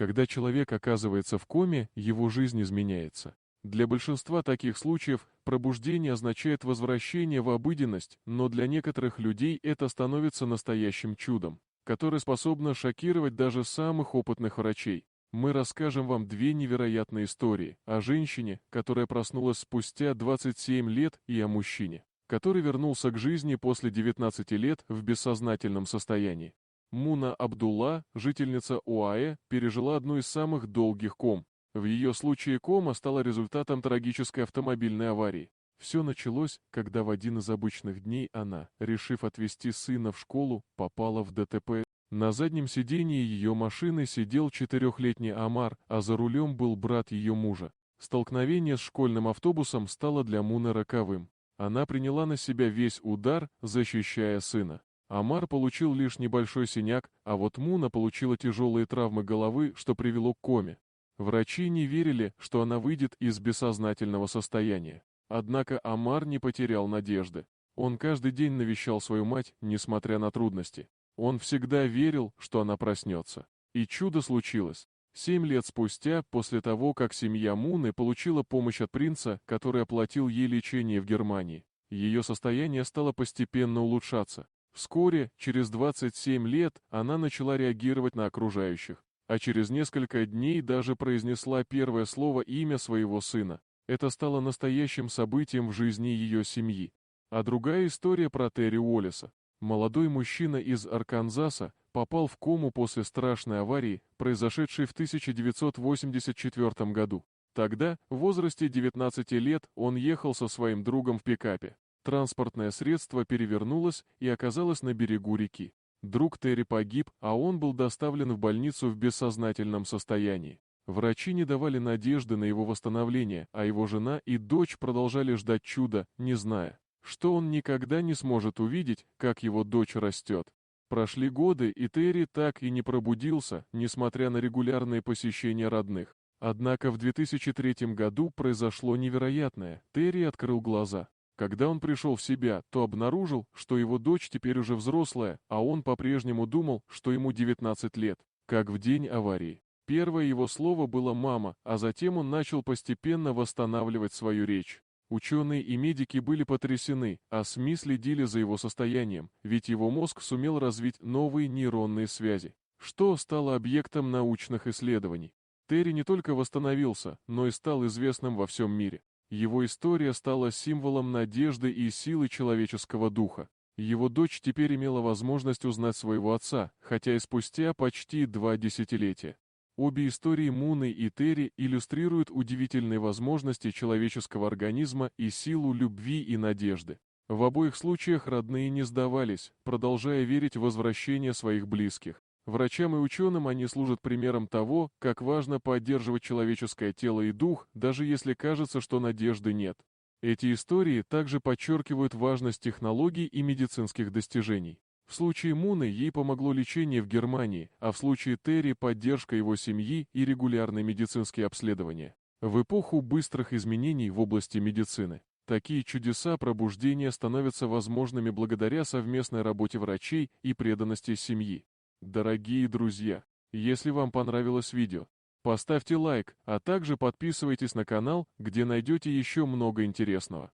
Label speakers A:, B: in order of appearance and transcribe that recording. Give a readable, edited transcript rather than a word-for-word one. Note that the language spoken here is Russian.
A: Когда человек оказывается в коме, его жизнь изменяется. Для большинства таких случаев пробуждение означает возвращение в обыденность, но для некоторых людей это становится настоящим чудом, которое способно шокировать даже самых опытных врачей. Мы расскажем вам две невероятные истории о женщине, которая проснулась спустя 27 лет, и о мужчине, который вернулся к жизни после 19 лет в бессознательном состоянии. Муна Абдулла, жительница ОАЭ, пережила одну из самых долгих ком. В ее случае кома стала результатом трагической автомобильной аварии. Все началось, когда в один из обычных дней она, решив отвезти сына в школу, попала в ДТП. На заднем сидении ее машины сидел 4-летний Амар, а за рулем был брат ее мужа. Столкновение с школьным автобусом стало для Муны роковым. Она приняла на себя весь удар, защищая сына. Амар получил лишь небольшой синяк, а вот Муна получила тяжелые травмы головы, что привело к коме. Врачи не верили, что она выйдет из бессознательного состояния. Однако Амар не потерял надежды. Он каждый день навещал свою мать, несмотря на трудности. Он всегда верил, что она проснется. И чудо случилось. 7 лет спустя, после того, как семья Муны получила помощь от принца, который оплатил ей лечение в Германии, ее состояние стало постепенно улучшаться. Вскоре, через 27 лет, она начала реагировать на окружающих, а через несколько дней даже произнесла первое слово имя своего сына. Это стало настоящим событием в жизни ее семьи. А другая история про Терри Уоллеса. Молодой мужчина из Арканзаса попал в кому после страшной аварии, произошедшей в 1984 году. Тогда, в возрасте 19 лет, он ехал со своим другом в пикапе. Транспортное средство перевернулось и оказалось на берегу реки. Друг Терри погиб, а он был доставлен в больницу в бессознательном состоянии. Врачи не давали надежды на его восстановление, а его жена и дочь продолжали ждать чуда, не зная, что он никогда не сможет увидеть, как его дочь растет. Прошли годы, и Терри так и не пробудился, несмотря на регулярные посещения родных. Однако в 2003 году произошло невероятное. Терри открыл глаза. Когда он пришел в себя, то обнаружил, что его дочь теперь уже взрослая, а он по-прежнему думал, что ему 19 лет, как в день аварии. Первое его слово было «мама», а затем он начал постепенно восстанавливать свою речь. Ученые и медики были потрясены, а СМИ следили за его состоянием, ведь его мозг сумел развить новые нейронные связи, что стало объектом научных исследований. Терри не только восстановился, но и стал известным во всем мире. Его история стала символом надежды и силы человеческого духа. Его дочь теперь имела возможность узнать своего отца, хотя и спустя почти 2 десятилетия. Обе истории Муны и Терри иллюстрируют удивительные возможности человеческого организма и силу любви и надежды. В обоих случаях родные не сдавались, продолжая верить в возвращение своих близких. Врачам и ученым они служат примером того, как важно поддерживать человеческое тело и дух, даже если кажется, что надежды нет. Эти истории также подчеркивают важность технологий и медицинских достижений. В случае Муны ей помогло лечение в Германии, а в случае Терри – поддержка его семьи и регулярные медицинские обследования. В эпоху быстрых изменений в области медицины такие чудеса пробуждения становятся возможными благодаря совместной работе врачей и преданности семьи. Дорогие друзья, если вам понравилось видео, поставьте лайк, а также подписывайтесь на канал, где найдете еще много интересного.